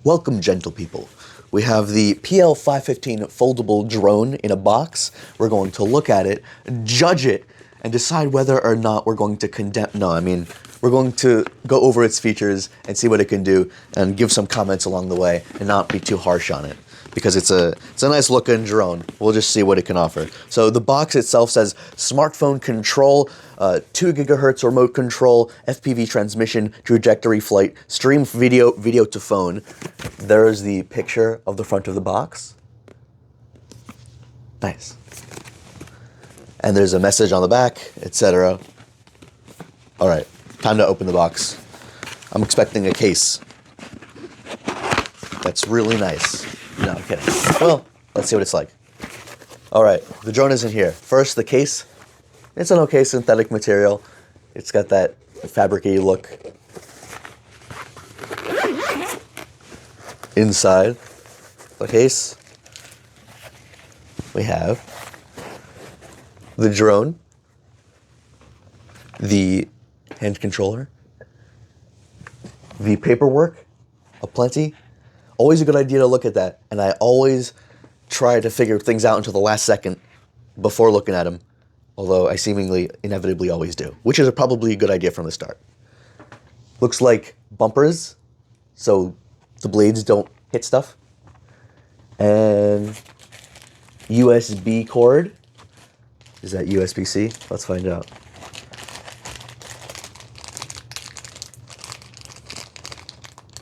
Welcome, gentle people. We have the PL515 foldable drone in a box. We're going to look at it, judge it, and decide whether or not we're going to condemn. No, I mean, we're going to go over its features and see what it can do and give some comments along the way and not be too harsh on it. Because it's a nice looking drone. We'll just see what it can offer. So the box itself says smartphone control, 2 gigahertz remote control, FPV transmission, trajectory flight, stream video to phone. There's the picture of the front of the box. Nice. And there's a message on the back, etc. All right, time to open the box. I'm expecting a case. That's really nice. No, I'm kidding. Well, let's see what it's like. All right, the drone is in here. First, the case. It's an okay synthetic material. It's got that fabric-y look. Inside the case, we have the drone, the hand controller, the paperwork aplenty. Always a good idea to look at that, and I always try to figure things out until the last second before looking at them, although I seemingly inevitably always do, which is probably a good idea from the start. Looks like bumpers, so the blades don't hit stuff, and USB cord. Is that USB-C? Let's find out.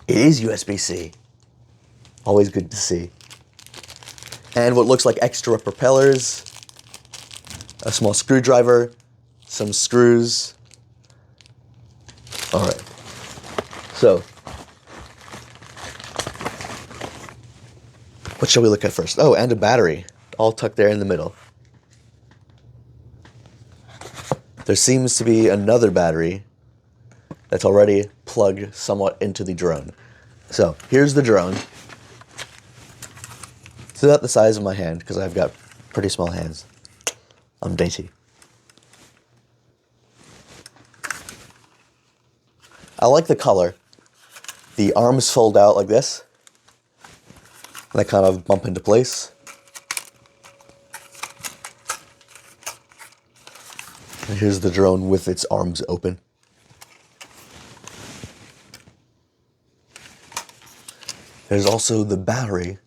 It is USB-C. Always good to see. And what looks like extra propellers, a small screwdriver, some screws. All right. So, what shall we look at first? Oh, and a battery, all tucked there in the middle. There seems to be another battery that's already plugged somewhat into the drone. So, here's the drone. It's about the size of my hand, because I've got pretty small hands. I'm dainty. I like the color. The arms fold out like this. And they kind of bump into place. And here's the drone with its arms open. There's also the battery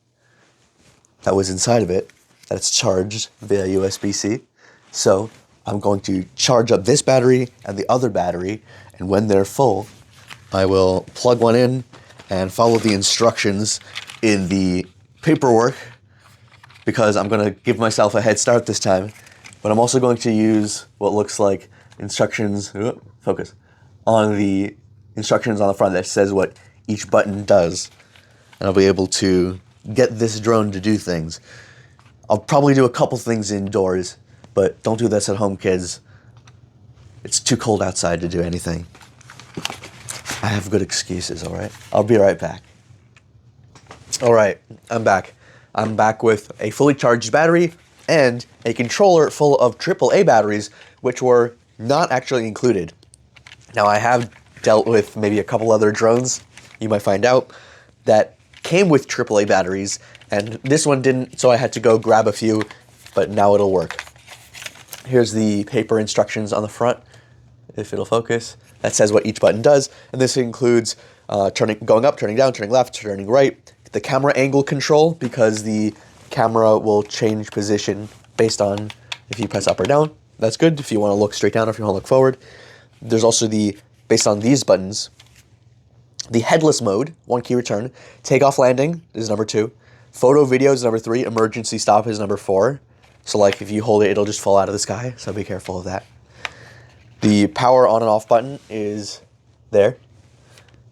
that was inside of it, that's charged via USB-C. So I'm going to charge up this battery and the other battery, and when they're full, I will plug one in and follow the instructions in the paperwork, because I'm going to give myself a head start this time. But I'm also going to use what looks like instructions, focus, on the instructions on the front that says what each button does. And I'll be able to get this drone to do things. I'll probably do a couple things indoors, but don't do this at home, kids. It's too cold outside to do anything. I have good excuses, all right? I'll be right back. All right, I'm back. I'm back with a fully charged battery and a controller full of AAA batteries, which were not actually included. Now, I have dealt with maybe a couple other drones, you might find out, that came with AAA batteries, and this one didn't, so I had to go grab a few, but now it'll work. Here's the paper instructions on the front, if it'll focus. That says what each button does, and this includes going up, turning down, turning left, turning right, the camera angle control, because the camera will change position based on if you press up or down. That's good if you want to look straight down or if you want to look forward. There's also based on these buttons, the headless mode, 1 key return. Takeoff landing is number 2. Photo video is number 3. Emergency stop is number 4. So like if you hold it, it'll just fall out of the sky. So be careful of that. The power on and off button is there.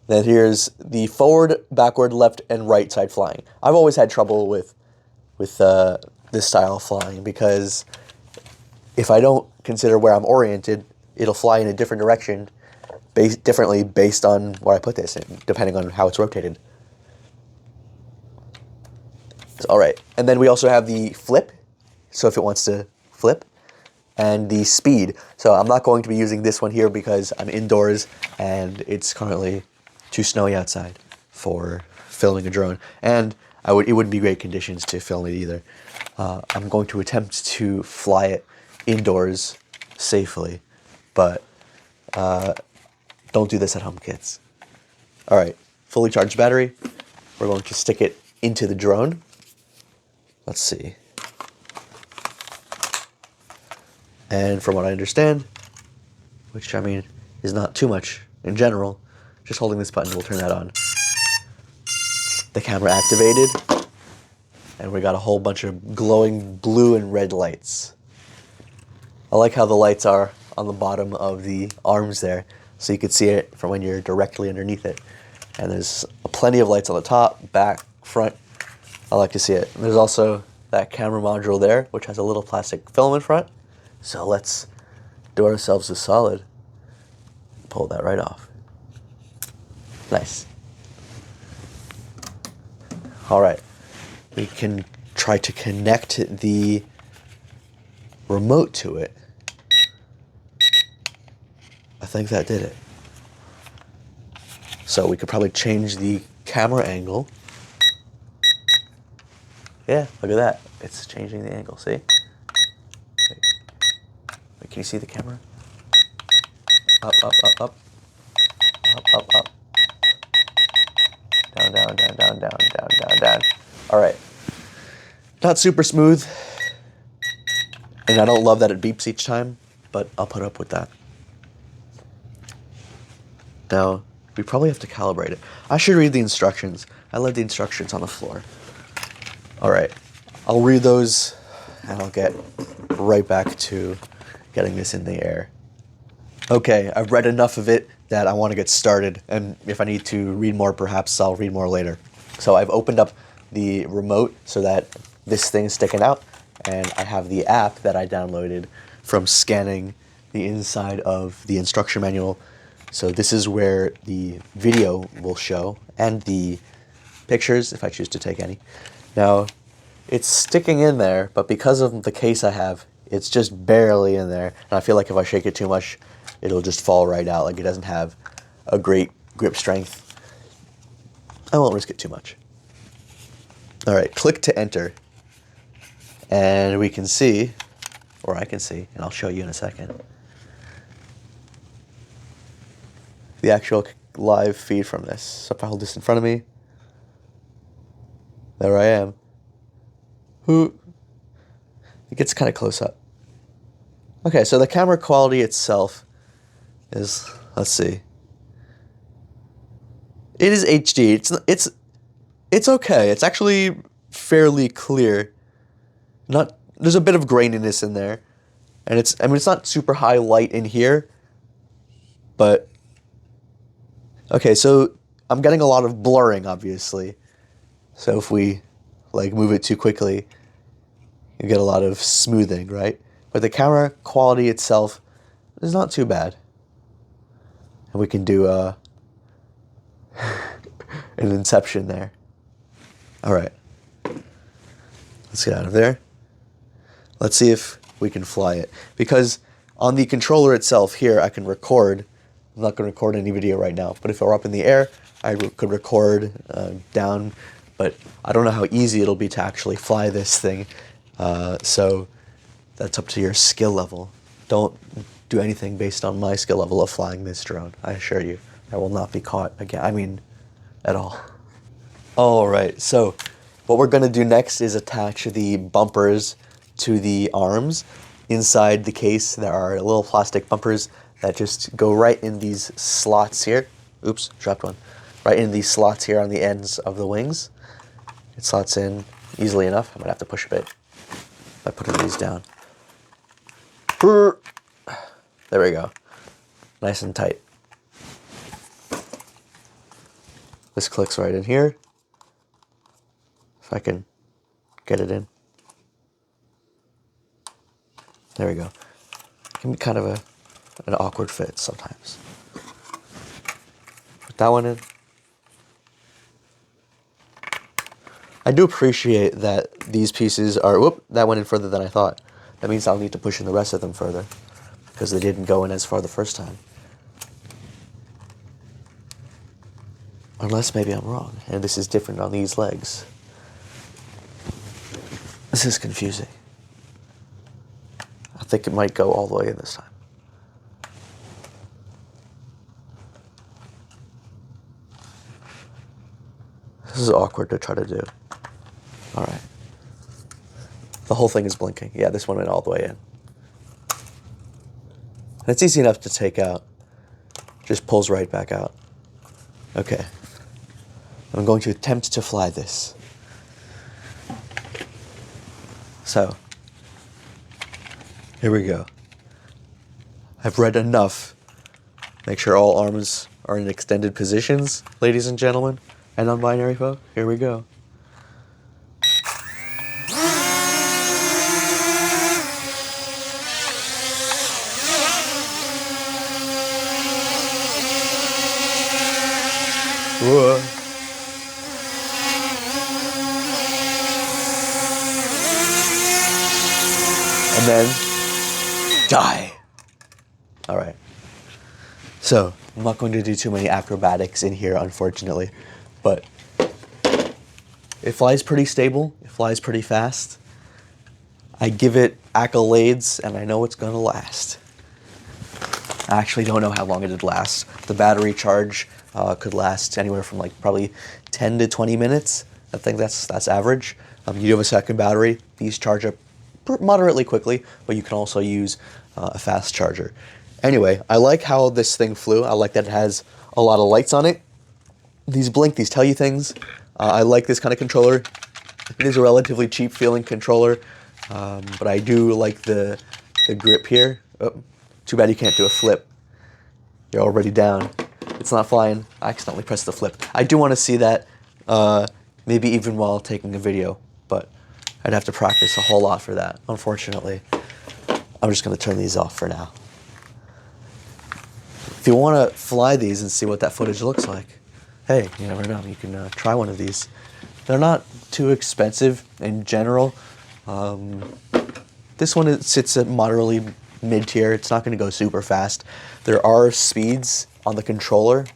Then here's the forward, backward, left, and right side flying. I've always had trouble with this style of flying, because if I don't consider where I'm oriented, it'll fly in a different direction differently based on where I put this in, depending on how it's rotated. All right, and then we also have the flip, so if it wants to flip, and the speed. So I'm not going to be using this one here because I'm indoors and it's currently too snowy outside for filming a drone, and it wouldn't be great conditions to film it either. I'm going to attempt to fly it indoors safely, but don't do this at home, kids. All right, fully charged battery. We're going to stick it into the drone. Let's see. And from what I understand, which I mean is not too much in general, just holding this button will turn that on. The camera activated, and we got a whole bunch of glowing blue and red lights. I like how the lights are on the bottom of the arms there, so you can see it from when you're directly underneath it. And there's plenty of lights on the top, back, front. I like to see it. And there's also that camera module there, which has a little plastic film in front. So let's do ourselves a solid. Pull that right off. Nice. All right. We can try to connect the remote to it. I think that did it. So we could probably change the camera angle. Yeah, look at that. It's changing the angle, see? Wait, can you see the camera? Up, up, up, up. Up, up, up. Down, down, down, down, down, down, down, down. All right. Not super smooth. And I don't love that it beeps each time, but I'll put up with that. Now, we probably have to calibrate it. I should read the instructions. I left the instructions on the floor. All right, I'll read those and I'll get right back to getting this in the air. Okay, I've read enough of it that I want to get started, and if I need to read more, perhaps I'll read more later. So I've opened up the remote so that this thing is sticking out, and I have the app that I downloaded from scanning the inside of the instruction manual. So this is where the video will show, and the pictures, if I choose to take any. Now, it's sticking in there, but because of the case I have, it's just barely in there. And I feel like if I shake it too much, it'll just fall right out. Like it doesn't have a great grip strength. I won't risk it too much. All right, click to enter. And we can see, or I can see, and I'll show you in a second, the actual live feed from this. So if I hold this in front of me, there I am. It gets kind of close up. Okay, so the camera quality itself is, let's see. It is HD. It's okay. It's actually fairly clear. There's a bit of graininess in there. And it's not super high light in here, but okay, so I'm getting a lot of blurring, obviously. So if we move it too quickly, you get a lot of smoothing, right? But the camera quality itself is not too bad. And we can do an inception there. All right. Let's get out of there. Let's see if we can fly it. Because on the controller itself here, I can record. I'm not going to record any video right now. But if I were up in the air, I could record down. But I don't know how easy it'll be to actually fly this thing. So that's up to your skill level. Don't do anything based on my skill level of flying this drone. I assure you, I will not be caught again. I mean, at all. All right, so what we're going to do next is attach the bumpers to the arms. Inside the case, there are little plastic bumpers that just go right in these slots here. Oops, dropped one. Right in these slots here on the ends of the wings. It slots in easily enough. I'm going to have to push a bit by putting these down. There we go. Nice and tight. This clicks right in here. If I can get it in. There we go. It can be kind of an awkward fit sometimes. Put that one in. I do appreciate that these pieces are, whoop, that went in further than I thought. That means I'll need to push in the rest of them further because they didn't go in as far the first time. Unless maybe I'm wrong, and this is different on these legs. This is confusing. I think it might go all the way in this time. This is awkward to try to do. All right. The whole thing is blinking. Yeah, this one went all the way in. And it's easy enough to take out. Just pulls right back out. Okay. I'm going to attempt to fly this. So, here we go. I've read enough. Make sure all arms are in extended positions, ladies and gentlemen, and non-binary folk. Here we go. Whoa. And then die. All right. So I'm not going to do too many acrobatics in here, unfortunately, but it flies pretty stable. It flies pretty fast. I give it accolades, and I know it's gonna last. I actually don't know how long it'd last. The battery charge could last anywhere from like probably 10 to 20 minutes. I think that's average. You do have a second battery. These charge up moderately quickly, but you can also use a fast charger. Anyway, I like how this thing flew. I like that it has a lot of lights on it. These blink, these tell you things. I like this kind of controller. It is a relatively cheap feeling controller, but I do like the grip here. Oh, too bad you can't do a flip. You're already down. It's not flying. I accidentally pressed the flip. I do want to see that, maybe even while taking a video, but I'd have to practice a whole lot for that, unfortunately. I'm just going to turn these off for now. If you want to fly these and see what that footage looks like, hey, you never know. You can try one of these. They're not too expensive in general. This one sits at moderately mid-tier. It's not going to go super fast. There are speeds on the controller.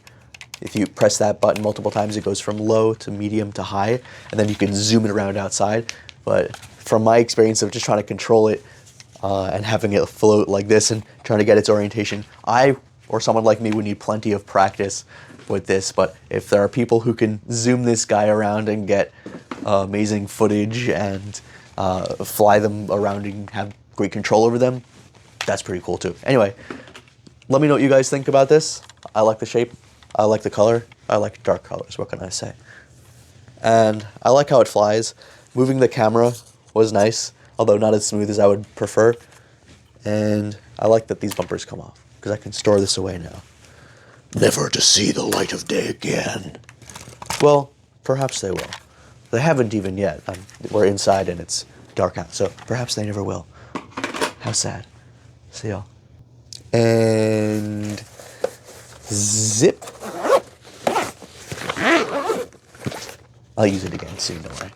If you press that button multiple times, it goes from low to medium to high, and then you can zoom it around outside. But from my experience of just trying to control it and having it float like this and trying to get its orientation, I, or someone like me, would need plenty of practice with this. But if there are people who can zoom this guy around and get amazing footage and fly them around and have great control over them, that's pretty cool too. Anyway, let me know what you guys think about this. I like the shape. I like the color. I like dark colors. What can I say? And I like how it flies. Moving the camera was nice, although not as smooth as I would prefer. And I like that these bumpers come off, because I can store this away now. Never to see the light of day again. Well, perhaps they will. They haven't even yet. We're inside and it's dark out, so perhaps they never will. How sad. See y'all. And zip. I'll use it again soon, don't worry.